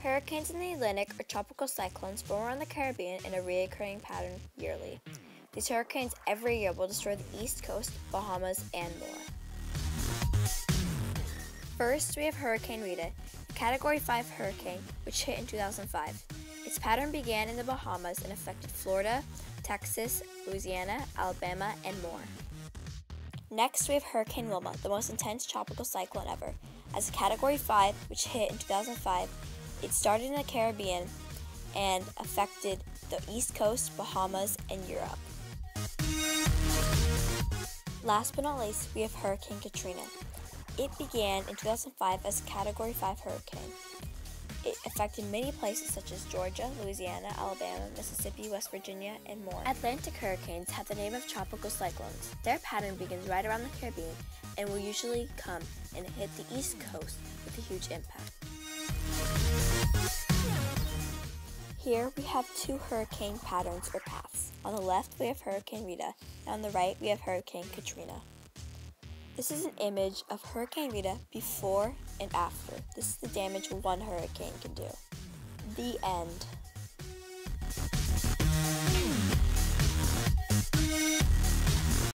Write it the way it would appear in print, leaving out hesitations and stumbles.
Hurricanes in the Atlantic are tropical cyclones born around the Caribbean in a recurring pattern yearly. These hurricanes every year will destroy the East Coast, Bahamas, and more. First, we have Hurricane Rita, a Category 5 hurricane which hit in 2005. Its pattern began in the Bahamas and affected Florida, Texas, Louisiana, Alabama, and more. Next, we have Hurricane Wilma, the most intense tropical cyclone ever. As a Category 5, which hit in 2005, it started in the Caribbean and affected the East Coast, Bahamas, and Europe. Last but not least, we have Hurricane Katrina. It began in 2005 as a Category 5 hurricane. It affected many places such as Georgia, Louisiana, Alabama, Mississippi, West Virginia, and more. Atlantic hurricanes have the name of tropical cyclones. Their pattern begins right around the Caribbean and will usually come and hit the East Coast with a huge impact. Here we have two hurricane patterns or paths. On the left we have Hurricane Rita, and on the right we have Hurricane Katrina. This is an image of Hurricane Rita before and after. This is the damage one hurricane can do. The end.